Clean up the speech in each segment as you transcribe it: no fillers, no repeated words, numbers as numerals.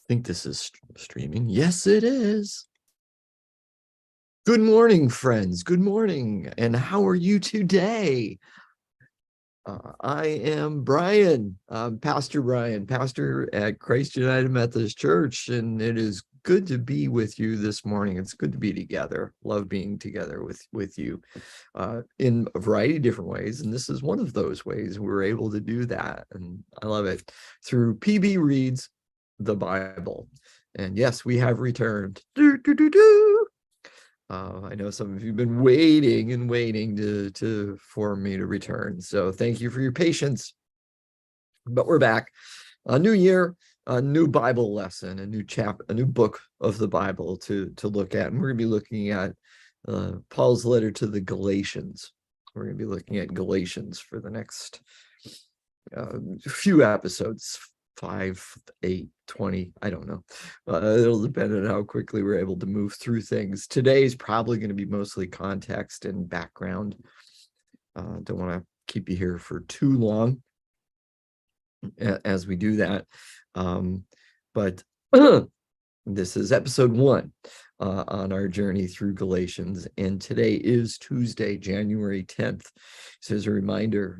think this is streaming. Yes, it is. Good morning, friends. Good morning. And how are you today? I am Brian, Pastor Brian, pastor at Christ United Methodist Church, and it is good to be with you this morning. It's good to be together. Love being together with you in a variety of different ways, and this is one of those ways we're able to do that, and I love it. Through PB Reads the Bible. And yes, we have returned. I know some of you have been waiting and waiting for me to return. So thank you for your patience. But we're back. A new year, a new Bible lesson, a new book of the Bible to look at. And we're going to be looking at Paul's letter to the Galatians. We're going to be looking at Galatians for the next few episodes. 5, 8, 20, I don't know. It'll depend on how quickly we're able to move through things. Today is probably going to be mostly context and background. Don't want to keep you here for too long as we do that. But this is episode 1 on our journey through Galatians, and today is Tuesday, January 10th. So as a reminder,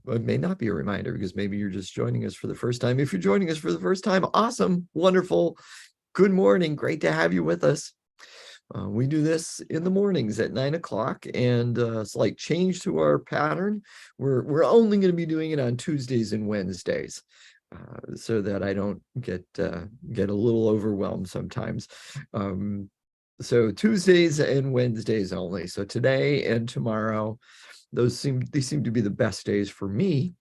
it may not be a reminder because maybe you're just joining us for the first time. If you're joining us for the first time, awesome, wonderful, good morning, great to have you with us. We do this in the mornings at 9 o'clock, and slight change to our pattern. We're only going to be doing it on Tuesdays and Wednesdays. So that I don't get a little overwhelmed sometimes. So Tuesdays and Wednesdays only. So today and tomorrow, these seem to be the best days for me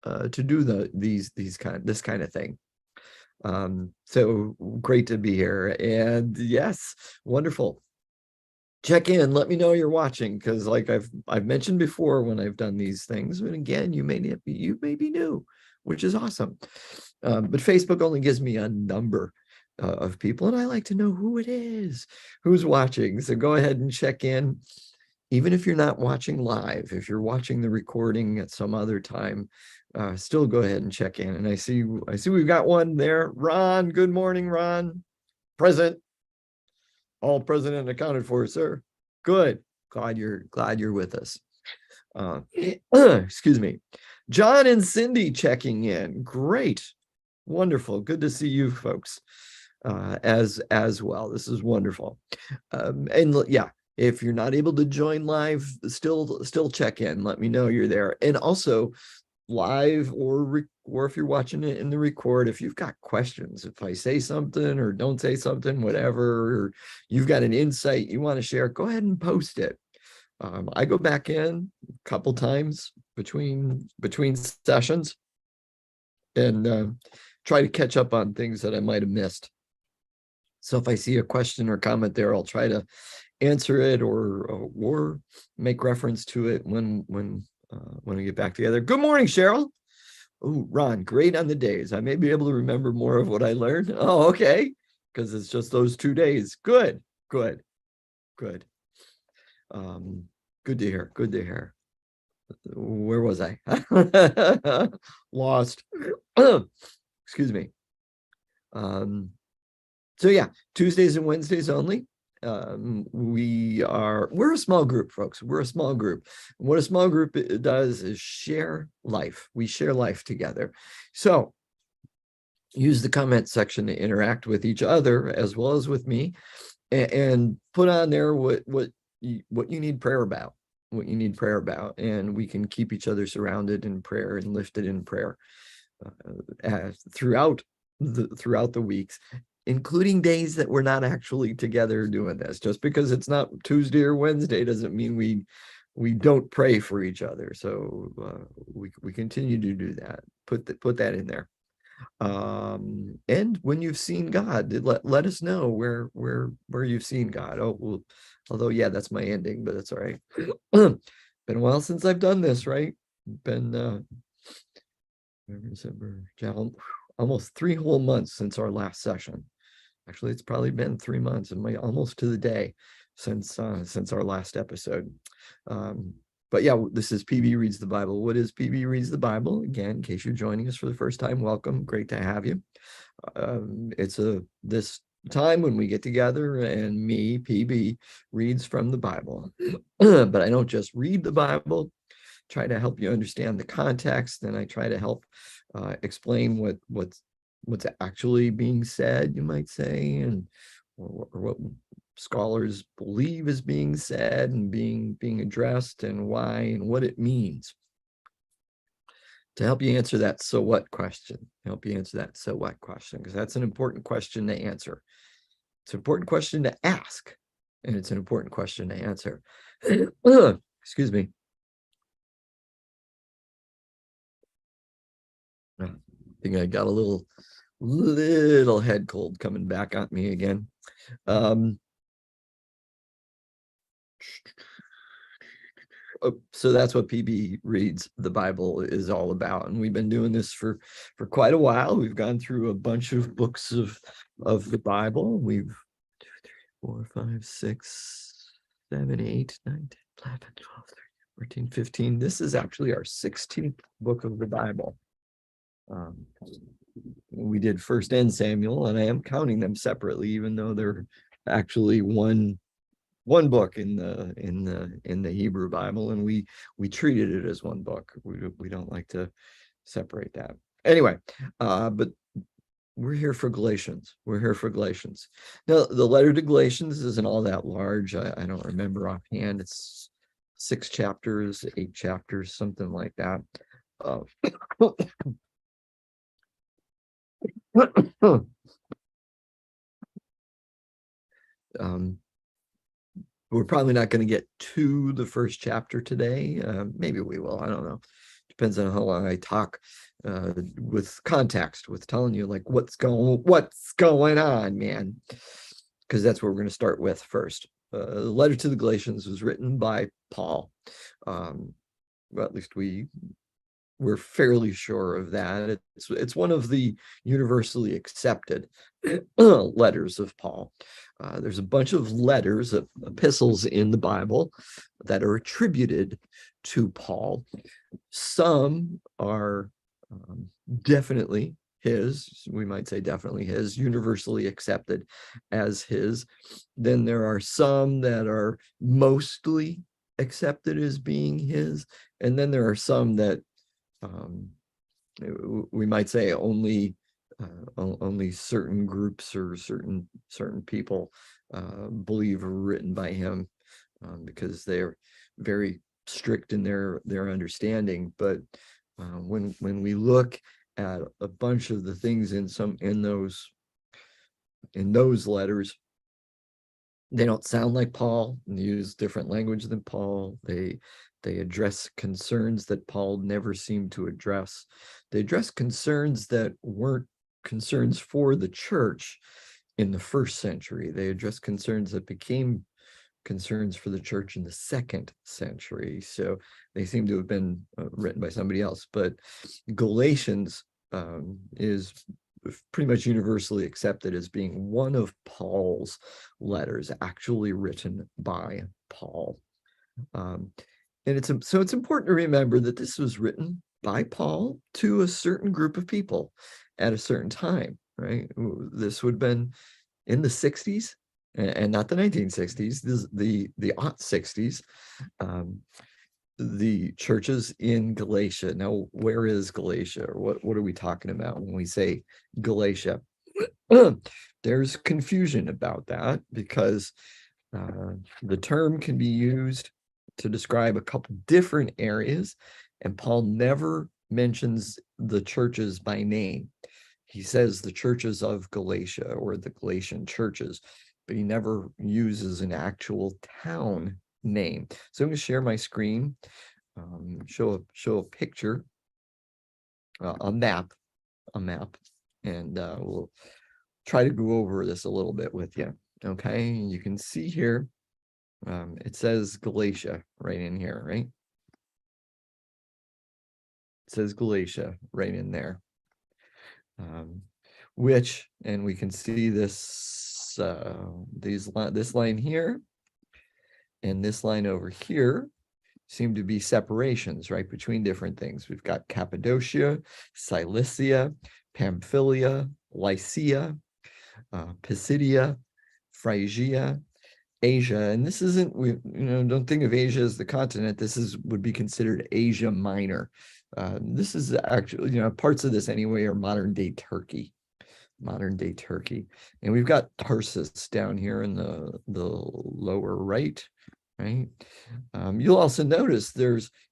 to do this kind of thing. So great to be here, and yes, wonderful. Check in, let me know you're watching, because like I've mentioned before when I've done these things, and again, you may be new, which is awesome. But Facebook only gives me a number of people, and I like to know who it is, who's watching. So go ahead and check in, even if you're not watching live. If you're watching the recording at some other time, still go ahead and check in. And I see we've got one there. Ron, good morning, Ron. Present. All present and accounted for, sir. Good. Glad you're with us. Excuse me. John and Cindy checking in. Great. Wonderful. Good to see you folks as well. This is wonderful. And yeah, if you're not able to join live, still check in. Let me know you're there. And also live or if you're watching it in the record, if you've got questions, if I say something or don't say something, whatever, or you've got an insight you want to share, go ahead and post it. I go back in a couple times between sessions and try to catch up on things that I might have missed. So if I see a question or comment there, I'll try to answer it or make reference to it when we get back together. Good morning, Cheryl. Oh, Ron, great on the days. I may be able to remember more of what I learned. Oh, okay, because it's just those 2 days. Good. Good to hear. Good to hear. Where was I? Lost. Excuse me. So yeah, Tuesdays and Wednesdays only. We're a small group, folks. We're a small group. And what a small group does is share life. We share life together. So use the comment section to interact with each other as well as with me, and put on there what you need prayer about, and we can keep each other surrounded in prayer and lifted in prayer throughout the weeks, including days that we're not actually together doing this. Just because it's not Tuesday or Wednesday doesn't mean we don't pray for each other. So we continue to do that. Put that in there. And when you've seen God, let us know where you've seen God. Oh, well, although yeah, that's my ending, but that's all right. Been a while since I've done this, right? Been December, almost 3 whole months since our last session. Actually, it's probably been 3 months, and almost to the day since our last episode. But yeah, this is PB Reads the Bible. What is PB Reads the Bible? Again, in case you're joining us for the first time, welcome. Great to have you. It's this time when we get together and me, PB, reads from the Bible. But I don't just read the Bible, try to help you understand the context, and I try to help explain what's actually being said, you might say, and or what scholars believe is being said and being addressed, and why and what it means. To help you answer that so what question, because that's an important question to answer. It's an important question to ask, and it's an important question to answer. Excuse me. I think I got a little head cold coming back at me again. So that's what PB Reads the Bible is all about, and we've been doing this for quite a while. We've gone through a bunch of books of the Bible. We've 2, 3, 4, 5, 6, 7, 8, 9, 10, 11, 12, 13, 14, 15. This is actually our 16th book of the Bible. We did First and Samuel, and I am counting them separately, even though they're actually one book in the Hebrew Bible, and we treated it as one book. We don't like to separate that. Anyway, but we're here for Galatians. We're here for Galatians. Now, the letter to Galatians isn't all that large. I don't remember offhand. It's 6 chapters, 8 chapters, something like that. We're probably not going to get to the first chapter today. Maybe we will. I don't know. Depends on how long I talk with context, with telling you like what's going on, man. Because that's what we're going to start with first. The letter to the Galatians was written by Paul. Well, at least we're fairly sure of that. It's one of the universally accepted letters of Paul. There's a bunch of letters, of epistles in the Bible that are attributed to Paul. Some are definitely his, we might say definitely his, universally accepted as his. Then there are some that are mostly accepted as being his. And then there are some that we might say only certain groups or certain people believe are written by him, because they're very strict in their understanding. But when we look at a bunch of the things in those letters, they don't sound like Paul. They use different language than Paul. They address concerns that Paul never seemed to address. They address concerns that weren't concerns for the church in the first century. They address concerns that became concerns for the church in the second century. So they seem to have been written by somebody else. But Galatians is pretty much universally accepted as being one of Paul's letters, actually written by Paul. And it's important to remember that this was written by Paul to a certain group of people at a certain time, right? This would have been in the 60s and not the 1960s, the 60s. The churches in Galatia. Now, where is Galatia? Or what are we talking about when we say Galatia? There's confusion about that, because the term can be used to describe a couple different areas, and Paul never mentions the churches by name. He says the churches of Galatia or the Galatian churches, but he never uses an actual town name. So I'm going to share my screen, show a picture, a map, and we'll try to go over this a little bit with you. Okay, you can see here, it says Galatia right in here, right? It says Galatia right in there. Which, and we can see this, this line here, and this line over here seem to be separations, right, between different things. We've got Cappadocia, Cilicia, Pamphylia, Lycia, Pisidia, Phrygia, Asia. And this isn't, don't think of Asia as the continent. This would be considered Asia Minor. This is actually, parts of this anyway are modern day Turkey. And we've got Tarsus down here in the lower right. Right. You'll also notice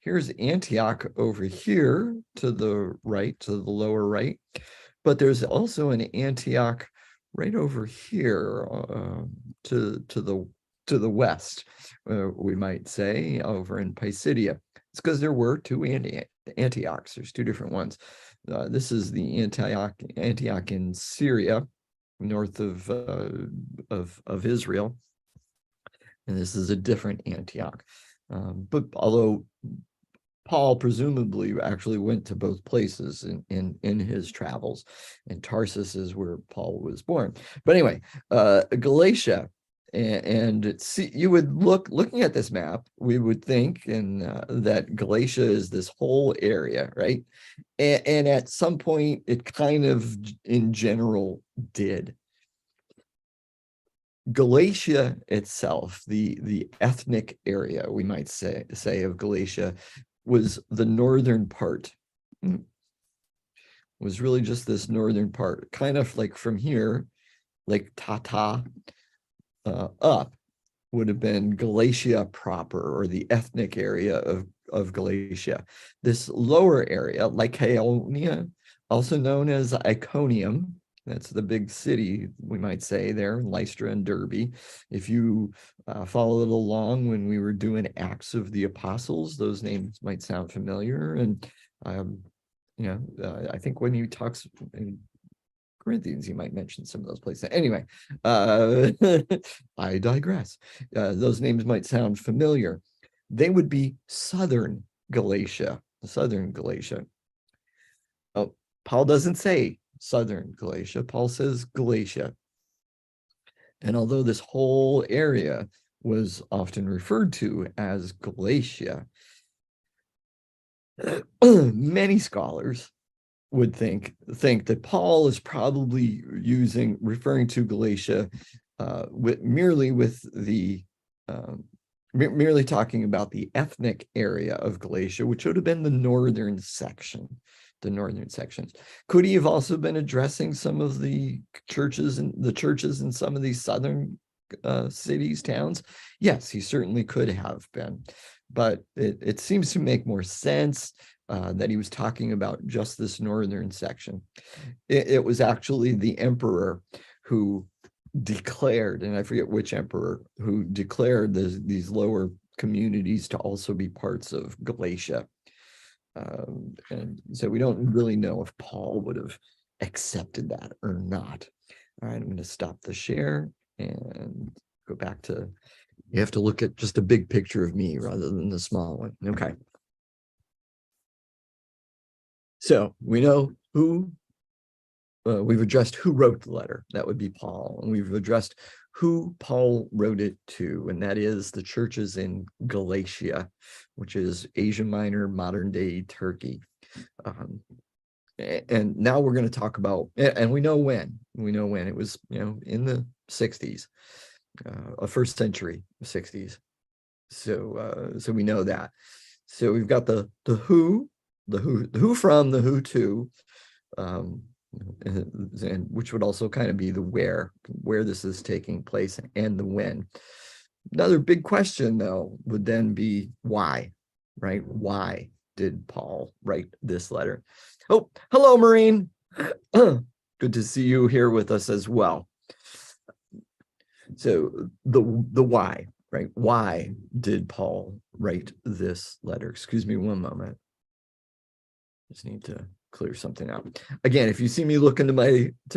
here's Antioch over here to the right, to the lower right, but there's also an Antioch right over here to the west, we might say, over in Pisidia. It's because there were two Antiochs. There's two different ones. This is the Antioch in Syria, north of Israel. And this is a different Antioch. But although Paul presumably actually went to both places in his travels, and Tarsus is where Paul was born. But anyway, Galatia, and see, you would looking at this map, we would think that Galatia is this whole area, right? And at some point, it kind of, in general, did. Galatia itself, the ethnic area, we might say of Galatia, was the northern part. Was really just this northern part, kind of like from here, like Tata up would have been Galatia proper, or the ethnic area of Galatia. This lower area, Lycaonia, also known as Iconium, that's the big city, we might say, there, Lystra and Derbe. If you followed along when we were doing Acts of the Apostles, those names might sound familiar. And, I think when he talks in Corinthians, he might mention some of those places. Anyway, I digress. Those names might sound familiar. They would be southern Galatia, Oh, Paul doesn't say southern Galatia. Paul says Galatia. And although this whole area was often referred to as Galatia, many scholars would think that Paul is probably referring to Galatia merely talking about the ethnic area of Galatia, which would have been the northern section. Could he have also been addressing some of the churches in some of these southern cities, towns? Yes, he certainly could have been, but it seems to make more sense that he was talking about just this northern section. It was actually the emperor who declared, and I forget which emperor, who declared these lower communities to also be parts of Galatia. And so we don't really know if Paul would have accepted that or not. All right, I'm going to stop the share and go back to, you have to look at just a big picture of me rather than the small one. Okay. So we know we've addressed who wrote the letter. That would be Paul. And we've addressed who Paul wrote it to, and that is the churches in Galatia, which is Asia Minor, modern day Turkey. And now we're going to talk about, and we know when. It was, in the 60s, first century 60s. So we know that. So we've got the who from, the who to, and which would also kind of be the where this is taking place, and the when. Another big question, though, would then be why, right? Why did Paul write this letter? Oh, hello, Maureen. Good to see you here with us as well. So the why, right? Why did Paul write this letter? Excuse me one moment. Just need to clear something out. Again, if you see me looking to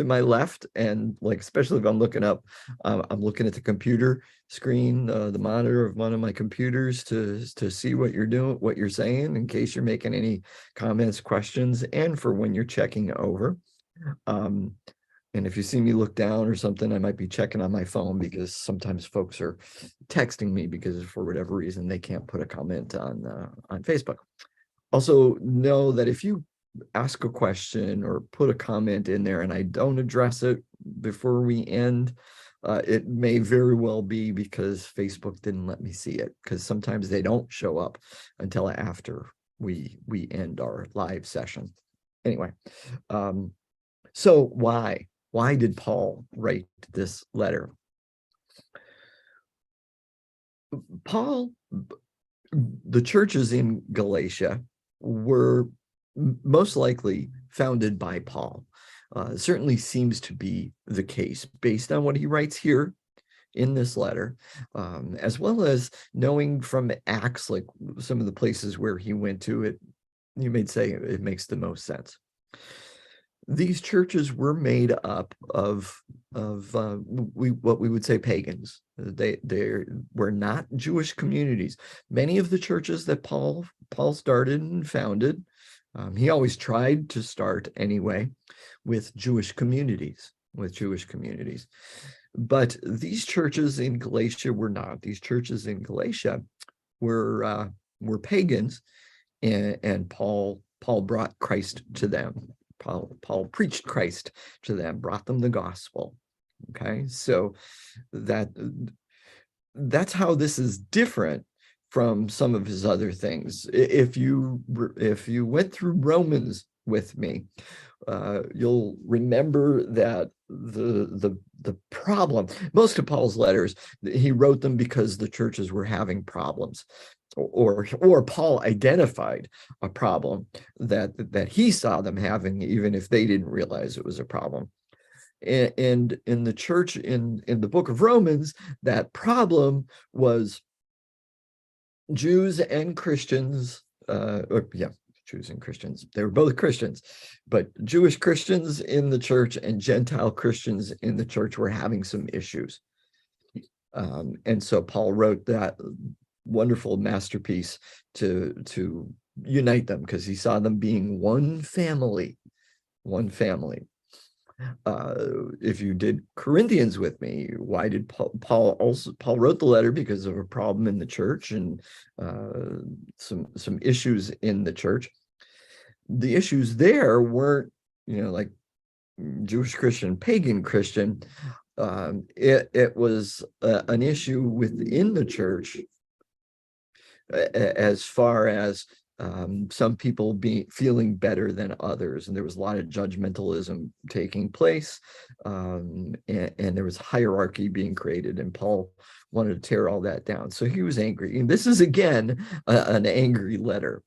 my left, and especially if I'm looking up, I'm looking at the computer screen, the monitor of one of my computers to see what you're doing, what you're saying, in case you're making any comments, questions, and for when you're checking over. And if you see me look down or something, I might be checking on my phone, because sometimes folks are texting me because for whatever reason they can't put a comment on Facebook. Also, know that if you ask a question or put a comment in there and I don't address it before we end, it may very well be because Facebook didn't let me see it, because sometimes they don't show up until after we end our live session. Anyway, so why did Paul write this letter? The churches in Galatia were most likely founded by Paul. Certainly seems to be the case based on what he writes here in this letter, as well as knowing from Acts, like some of the places where he went to, it, you may say it makes the most sense. These churches were made up of what we would say pagans. They were not Jewish communities. Many of the churches that Paul started and founded, he always tried to start anyway with Jewish communities. But these churches in Galatia were not. These churches in Galatia were pagans, and Paul brought Christ to them. Paul preached Christ to them, brought them the gospel. Okay, so that's how this is different from some of his other things. If you went through Romans with me, you'll remember that the problem, most of Paul's letters, he wrote them because the churches were having problems, or Paul identified a problem that he saw them having, even if they didn't realize it was a problem. And in the church in the book of Romans, that problem was Jews and Christians, Jews and Christians. They were both Christians, but Jewish Christians in the church and Gentile Christians in the church were having some issues. And so Paul wrote that wonderful masterpiece to unite them, because he saw them being one family. If you did Corinthians with me, why did Paul wrote the letter? Because of a problem in the church and some issues in the church. The issues there weren't, like Jewish Christian, pagan Christian. It was an issue within the church, as far as some people feeling better than others, and there was a lot of judgmentalism taking place, and there was hierarchy being created, and Paul wanted to tear all that down. So he was angry, and this is again an angry letter.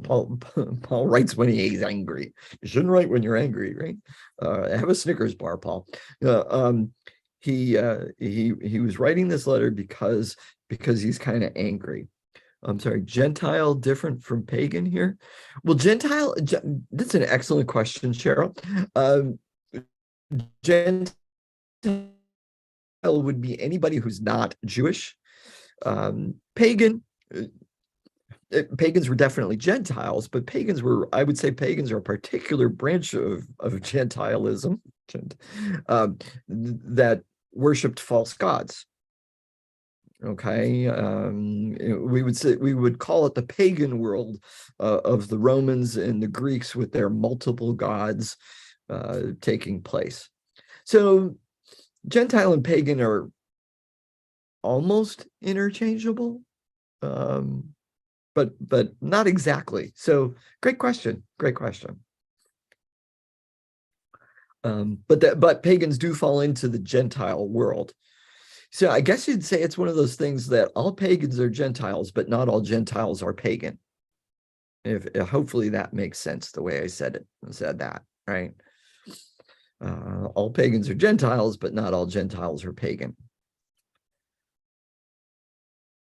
Paul writes when he's angry. You shouldn't write when you're angry, right? Have a Snickers bar, Paul. He was writing this letter because he's kind of angry. I'm sorry, Gentile different from pagan here? Well, Gentile, that's an excellent question, Cheryl. Gentile would be anybody who's not Jewish. Pagan, pagans were definitely Gentiles, but pagans were, I would say pagans are a particular branch of Gentilism that worshipped false gods. Okay, we would call it the pagan world of the Romans and the Greeks, with their multiple gods taking place. So Gentile and pagan are almost interchangeable, but not exactly. So great question. But pagans do fall into the Gentile world. So I guess you'd say it's one of those things that all pagans are Gentiles, but not all Gentiles are pagan. If hopefully that makes sense the way I said that, right? All pagans are Gentiles, but not all Gentiles are pagan.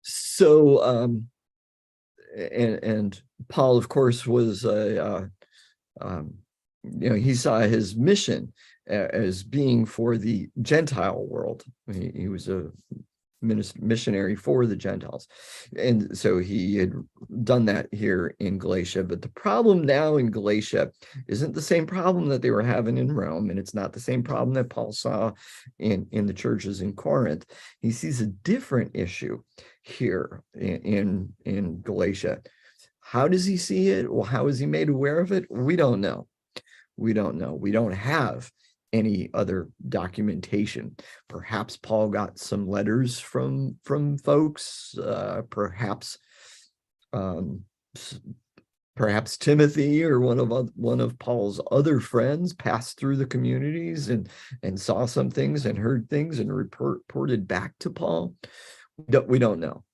So, and Paul, of course, was he saw his mission as being for the Gentile world. He was a missionary for the Gentiles. And so he had done that here in Galatia. But the problem now in Galatia isn't the same problem that they were having in Rome, and it's not the same problem that Paul saw in the churches in Corinth. He sees a different issue here in Galatia. How does he see it? Well, how is he made aware of it? We don't know. We don't know. We don't have any other documentation. Perhaps Paul got some letters from folks. Perhaps Timothy or one of Paul's other friends passed through the communities and saw some things and heard things and reported back to Paul. We don't know.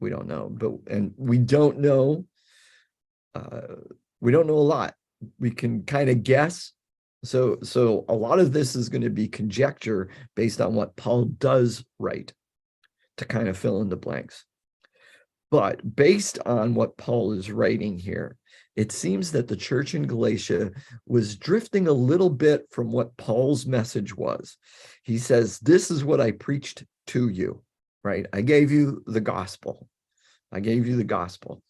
We don't know. And we don't know. We don't know a lot. We can kind of guess. So a lot of this is going to be conjecture based on what Paul does write to kind of fill in the blanks. But based on what Paul is writing here, it seems that the church in Galatia was drifting a little bit from what Paul's message was. He says, this is what I preached to you, right? I gave you the gospel. I gave you the gospel.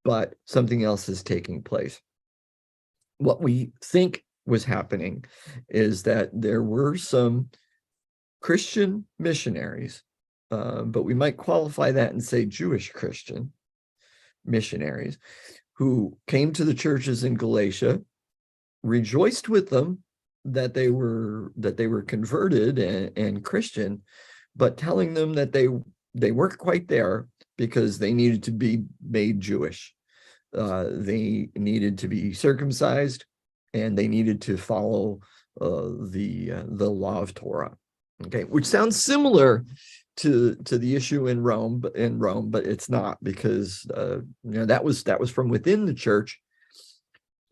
But something else is taking place. What we think was happening is that there were some Christian missionaries, but we might qualify that and say Jewish Christian missionaries, who came to the churches in Galatia, rejoiced with them that they were converted and Christian, but telling them that they weren't quite there because they needed to be made Jewish. They needed to be circumcised, and they needed to follow the law of Torah. Okay, which sounds similar to the issue in Rome, but it's not, because that was from within the church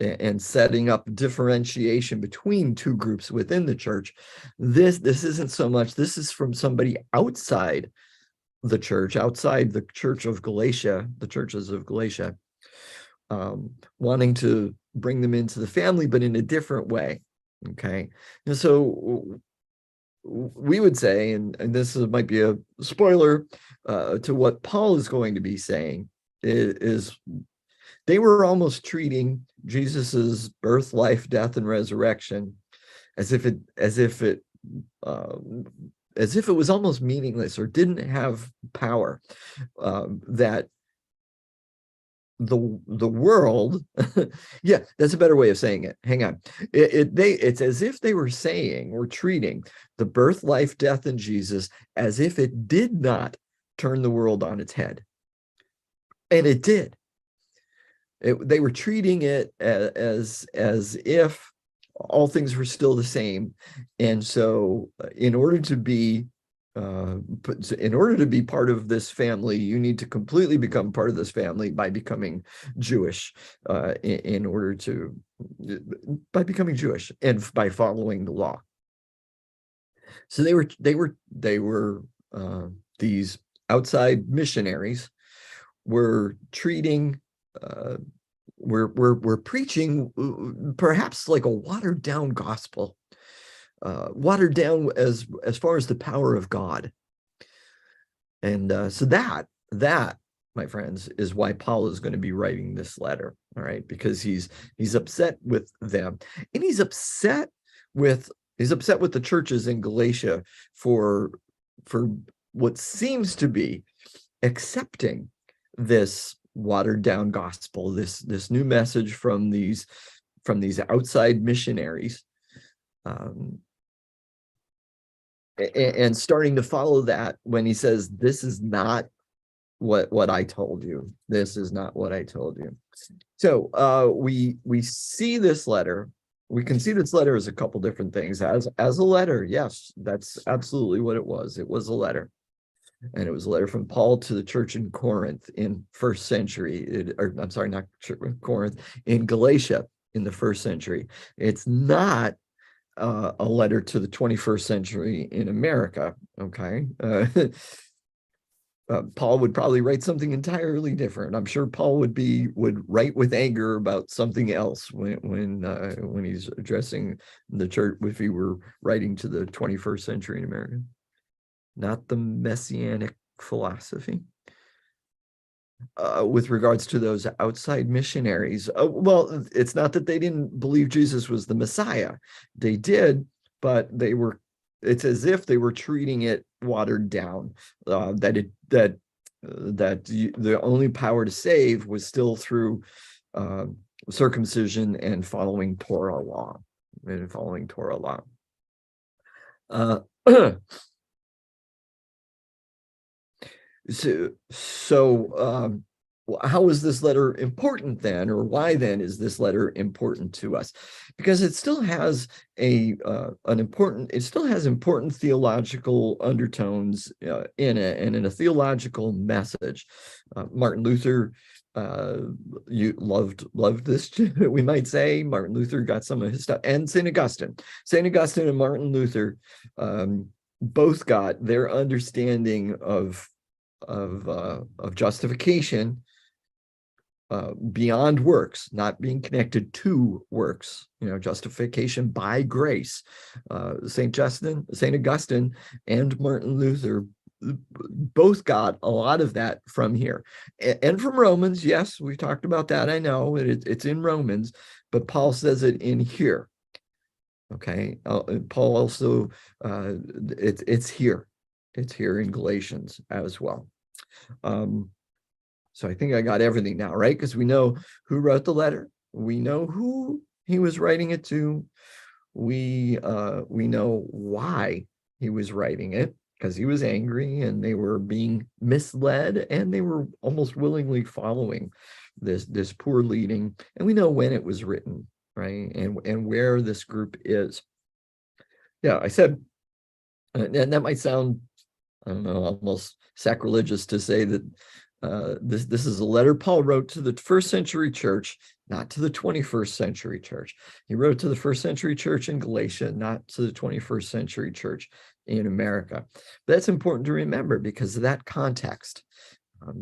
and setting up differentiation between two groups within the church. This isn't so much. This is from somebody outside the church, outside the church of Galatia, the churches of Galatia, wanting to bring them into the family, but in a different way. Okay, and so we would say, and this might be a spoiler to what Paul is going to be saying, is they were almost treating Jesus's birth, life, death, and resurrection as if it was almost meaningless or didn't have power. That the world, yeah, that's a better way of saying it. Hang on. It's as if they were saying or treating the birth, life, death, and Jesus as if it did not turn the world on its head. And it did. They were treating it as if all things were still the same. And so in order to be part of this family, you need to completely become part of this family by becoming Jewish, by becoming Jewish and by following the law. So they were these outside missionaries were treating, we're preaching perhaps like a watered down gospel. Watered down as far as the power of God. And so that, my friends, is why Paul is going to be writing this letter, all right? Because he's upset with them. And he's upset with the churches in Galatia for what seems to be accepting this watered down gospel, this new message from these outside missionaries. And starting to follow that when he says, this is not what I told you. This is not what I told you. So we see this letter. We can see this letter as a couple different things. As a letter, yes, that's absolutely what it was. It was a letter. And it was a letter from Paul to the church in Corinth in first century. Not Corinth, in Galatia in the first century. It's not a letter to the 21st century in America. Okay. Paul would probably write something entirely different. I'm sure Paul would write with anger about something else when he's addressing the church, if he were writing to the 21st century in America. not the messianic philosophy. With regards to those outside missionaries, well, it's not that they didn't believe Jesus was the Messiah. They did, but it's as if they were treating it watered down, that the only power to save was still through circumcision and following Torah law. Uh, so how is this letter important then, or why then is this letter important to us? Because it still has important theological undertones in it, and in a theological message. Martin Luther, you loved this, we might say. Martin Luther got some of his stuff, and St. Augustine and Martin Luther both got their understanding of justification beyond works, not being connected to works, justification by grace. St. Augustine and Martin Luther both got a lot of that from here, and from Romans. Yes, we talked about that. I know it's in Romans, but Paul says it in here. Okay, Paul also, it's here in Galatians as well. So I think I got everything now, right? Because we know who wrote the letter. We know who he was writing it to. We know why he was writing it, because he was angry and they were being misled, and they were almost willingly following this poor leading. And we know when it was written, right? And where this group is. Yeah, I said, and that might sound, I don't know, almost sacrilegious to say that this is a letter Paul wrote to the first century church, not to the 21st century church. He wrote to the first century church in Galatia, not to the 21st century church in America. But that's important to remember because of that context,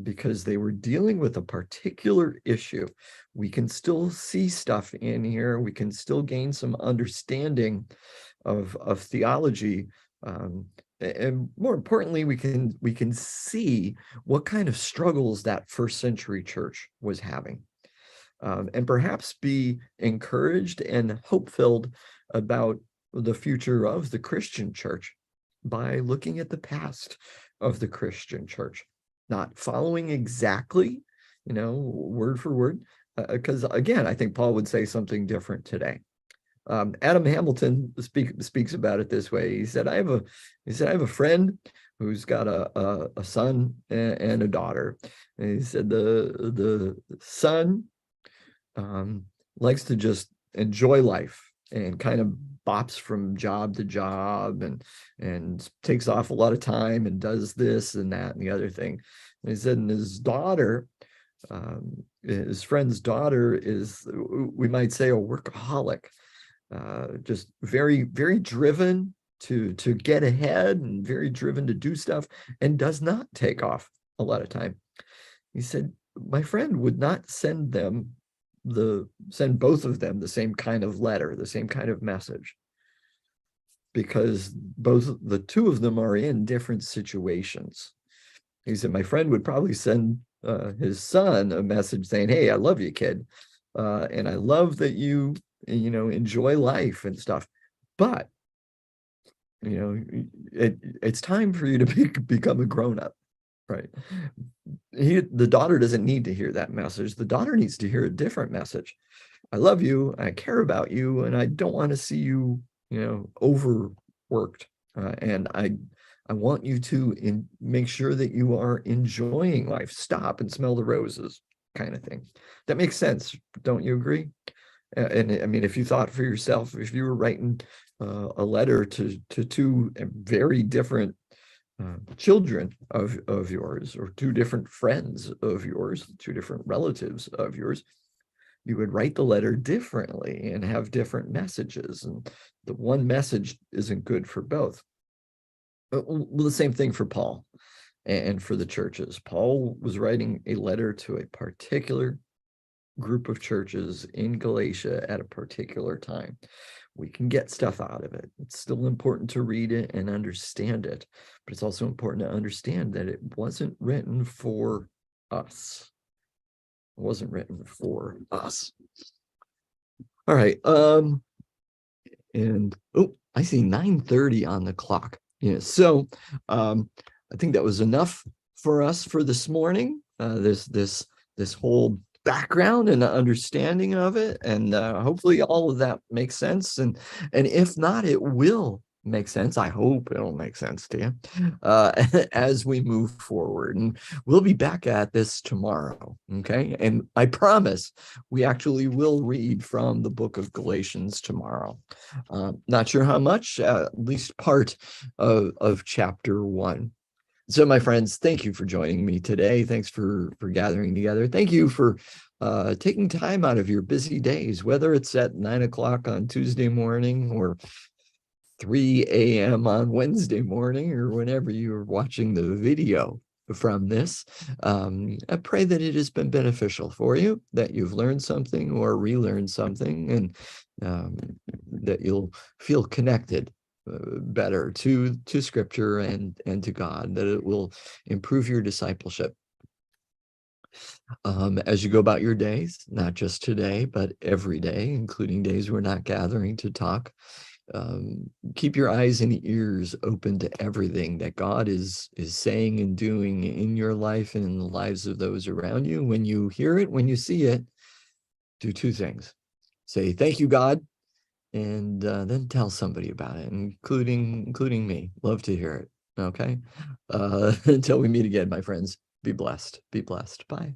because they were dealing with a particular issue. We can still see stuff in here. We can still gain some understanding of theology. And more importantly, we can see what kind of struggles that first century church was having, and perhaps be encouraged and hope-filled about the future of the Christian church by looking at the past of the Christian church, not following exactly, word for word, because again, I think Paul would say something different today. Adam Hamilton speaks about it this way. He said, I have a friend who's got a son and a daughter. And he said the son likes to just enjoy life and kind of bops from job to job and takes off a lot of time and does this and that and the other thing. And he said, and his daughter, his friend's daughter, is, we might say, a workaholic. Just very, very driven to get ahead and very driven to do stuff, and does not take off a lot of time. He said, my friend would not send both of them the same kind of letter, the same kind of message, because the two of them are in different situations. He said, my friend would probably send his son a message saying, hey, I love you, kid. And I love that you enjoy life and stuff, but it's time for you to become a grown-up, right? The daughter doesn't need to hear that message. The daughter needs to hear a different message. I love you, I care about you, and I don't want to see you overworked, and I want you to make sure that you are enjoying life. Stop and smell the roses, kind of thing. That makes sense, don't you agree? And I mean, if you thought for yourself, if you were writing a letter to two very different children of yours, or two different friends of yours, two different relatives of yours, you would write the letter differently and have different messages, and the one message isn't good for both. Well, the same thing for Paul and for the churches. Paul was writing a letter to a particular group of churches in Galatia at a particular time. we can get stuff out of it. It's still important to read it and understand it, but it's also important to understand that it wasn't written for us. It wasn't written for us. All right. And oh, I see 9:30 on the clock. Yeah. So I think that was enough for us for this morning. This whole background and understanding of it, and hopefully all of that makes sense. And if not, it will make sense. I hope it'll make sense to you as we move forward. And we'll be back at this tomorrow. Okay. And I promise we actually will read from the book of Galatians tomorrow. Not sure how much, at least part of chapter 1. So, my friends, thank you for joining me today. Thanks for gathering together. Thank you for taking time out of your busy days, whether it's at 9 o'clock on Tuesday morning or 3 a.m. on Wednesday morning, or whenever you're watching the video from this. I pray that it has been beneficial for you, that you've learned something or relearned something, and that you'll feel connected better to Scripture and to God, that it will improve your discipleship as you go about your days, not just today, but every day, including days we're not gathering to talk. Keep your eyes and ears open to everything that God is saying and doing in your life and in the lives of those around you. When you hear it, when you see it, do 2 things. Say, thank you, God, and then tell somebody about it, including me. Love to hear it. Okay. Until we meet again, my friends, be blessed. Be blessed. Bye.